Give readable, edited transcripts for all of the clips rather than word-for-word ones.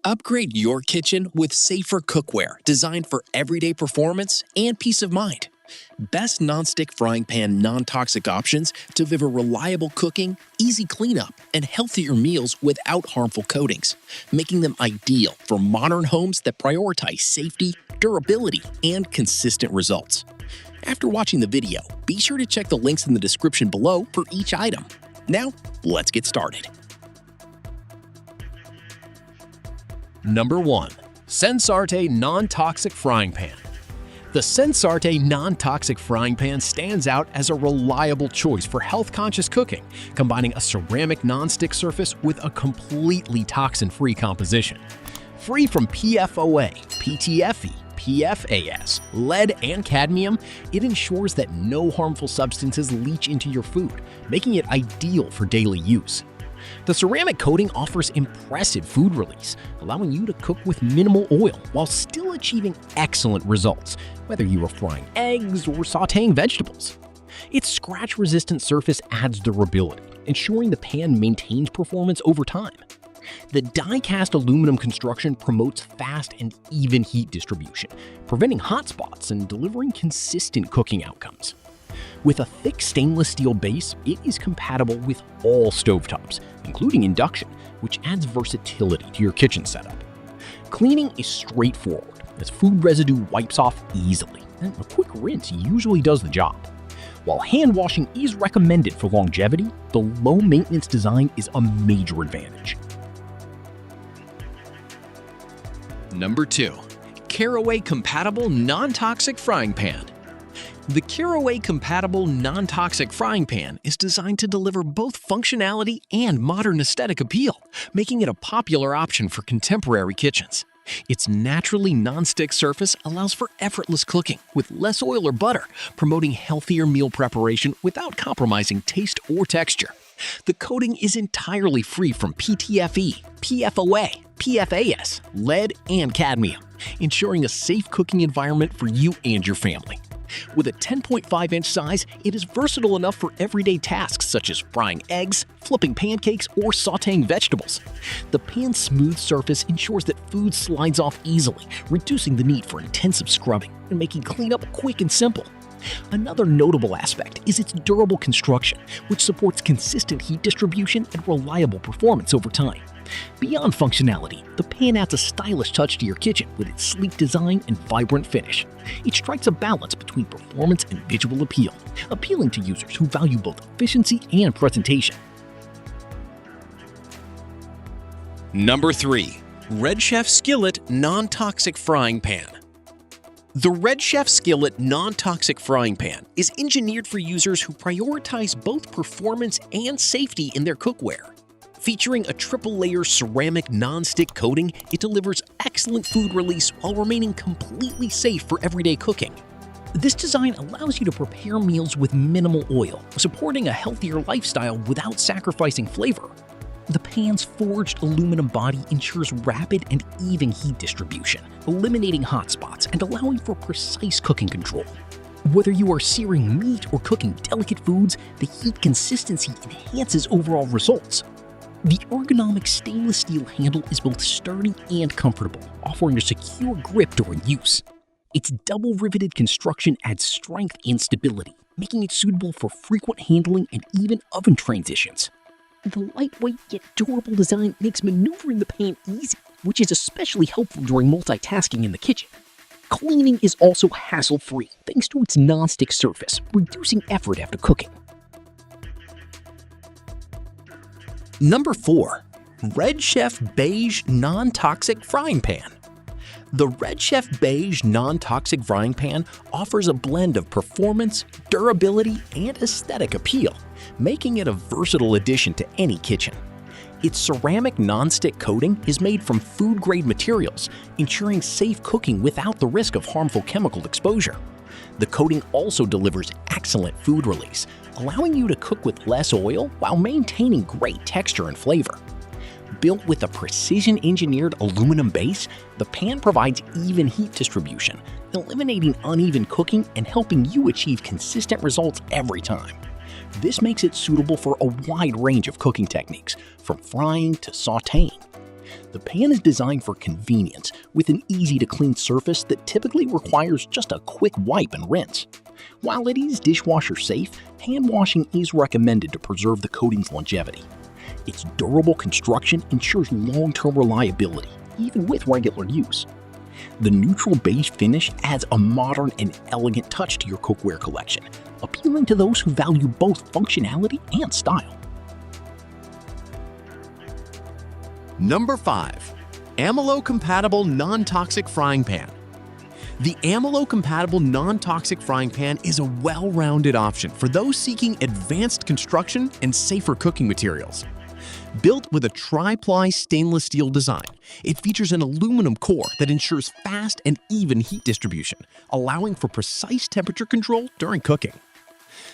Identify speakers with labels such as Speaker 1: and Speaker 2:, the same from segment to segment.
Speaker 1: Upgrade your kitchen with safer cookware designed for everyday performance and peace of mind. Best nonstick frying pan non-toxic options deliver reliable cooking, easy cleanup, and healthier meals without harmful coatings, making them ideal for modern homes that prioritize safety, durability, and consistent results. After watching the video, be sure to check the links in the description below for each item. Now, let's get started.
Speaker 2: Number 1. SENSARTE Non-Toxic Frying Pan. The SENSARTE Non-Toxic Frying Pan stands out as a reliable choice for health-conscious cooking, combining a ceramic non-stick surface with a completely toxin-free composition. Free from PFOA, PTFE, PFAS, lead, and cadmium, it ensures that no harmful substances leach into your food, making it ideal for daily use. The ceramic coating offers impressive food release, allowing you to cook with minimal oil while still achieving excellent results, whether you are frying eggs or sautéing vegetables. Its scratch-resistant surface adds durability, ensuring the pan maintains performance over time. The die-cast aluminum construction promotes fast and even heat distribution, preventing hot spots and delivering consistent cooking outcomes. With a thick stainless steel base, it is compatible with all stovetops, including induction, which adds versatility to your kitchen setup. Cleaning is straightforward, as food residue wipes off easily, and a quick rinse usually does the job. While hand washing is recommended for longevity, the low-maintenance design is a major advantage.
Speaker 1: Number 2. Caraway Compatible Non-Toxic Frying Pan. The Caraway Compatible Non-Toxic Frying Pan is designed to deliver both functionality and modern aesthetic appeal, making it a popular option for contemporary kitchens. Its naturally non-stick surface allows for effortless cooking with less oil or butter, promoting healthier meal preparation without compromising taste or texture. The coating is entirely free from PTFE, PFOA, PFAS, lead, and cadmium, ensuring a safe cooking environment for you and your family. With a 10.5-inch size, it is versatile enough for everyday tasks such as frying eggs, flipping pancakes, or sautéing vegetables. The pan's smooth surface ensures that food slides off easily, reducing the need for intensive scrubbing and making cleanup quick and simple. Another notable aspect is its durable construction, which supports consistent heat distribution and reliable performance over time. Beyond functionality, the pan adds a stylish touch to your kitchen with its sleek design and vibrant finish. It strikes a balance between performance and visual appeal, appealing to users who value both efficiency and presentation.
Speaker 2: Number 3. Redchef Skillet Non-Toxic Frying Pan.
Speaker 1: The Redchef Skillet Non-Toxic Frying Pan is engineered for users who prioritize both performance and safety in their cookware. Featuring a triple-layer ceramic non-stick coating, it delivers excellent food release while remaining completely safe for everyday cooking. This design allows you to prepare meals with minimal oil, supporting a healthier lifestyle without sacrificing flavor. The pan's forged aluminum body ensures rapid and even heat distribution, eliminating hot spots and allowing for precise cooking control. Whether you are searing meat or cooking delicate foods, the heat consistency enhances overall results. The ergonomic stainless steel handle is both sturdy and comfortable, offering a secure grip during use. Its double-riveted construction adds strength and stability, making it suitable for frequent handling and even oven transitions. The lightweight yet durable design makes maneuvering the pan easy, which is especially helpful during multitasking in the kitchen. Cleaning is also hassle-free thanks to its non-stick surface, reducing effort after cooking.
Speaker 2: Number 4. Redchef Beige Non-Toxic Frying Pan.
Speaker 1: The Redchef Beige Non-Toxic Frying Pan offers a blend of performance, durability, and aesthetic appeal, making it a versatile addition to any kitchen. Its ceramic non-stick coating is made from food-grade materials, ensuring safe cooking without the risk of harmful chemical exposure. The coating also delivers excellent food release, allowing you to cook with less oil while maintaining great texture and flavor. Built with a precision-engineered aluminum base, the pan provides even heat distribution, eliminating uneven cooking and helping you achieve consistent results every time. This makes it suitable for a wide range of cooking techniques, from frying to sautéing.
Speaker 3: The pan is designed for convenience, with an easy-to-clean surface that typically requires just a quick wipe and rinse. While it is dishwasher safe, hand washing is recommended to preserve the coating's longevity. Its durable construction ensures long-term reliability, even with regular use. The neutral beige finish adds a modern and elegant touch to your cookware collection, appealing to those who value both functionality and style.
Speaker 2: Number 5. Ammeloo Compatible Non-Toxic Frying Pan. The Ammeloo Compatible Non-Toxic Frying Pan is a well-rounded option for those seeking advanced construction and safer cooking materials. Built with a tri-ply stainless steel design, it features an aluminum core that ensures fast and even heat distribution, allowing for precise temperature control during cooking.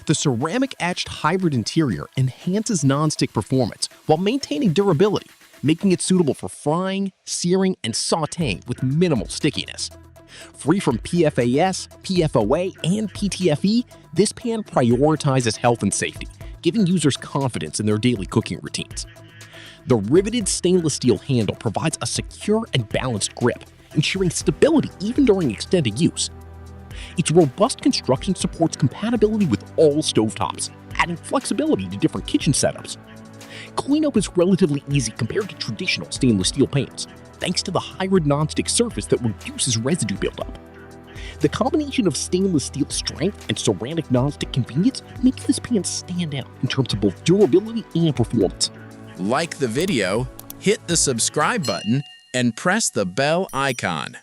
Speaker 2: The ceramic-etched hybrid interior enhances non-stick performance while maintaining durability, making it suitable for frying, searing, and sautéing with minimal stickiness. Free from PFAS, PFOA, and PTFE, this pan prioritizes health and safety, giving users confidence in their daily cooking routines. The riveted stainless steel handle provides a secure and balanced grip, ensuring stability even during extended use. Its robust construction supports compatibility with all stovetops, adding flexibility to different kitchen setups. Cleanup is relatively easy compared to traditional stainless steel pans, thanks to the hybrid nonstick surface that reduces residue buildup. The combination of stainless steel strength and ceramic nonstick convenience makes this pan stand out in terms of both durability and performance.
Speaker 4: Like the video, hit the subscribe button, and press the bell icon.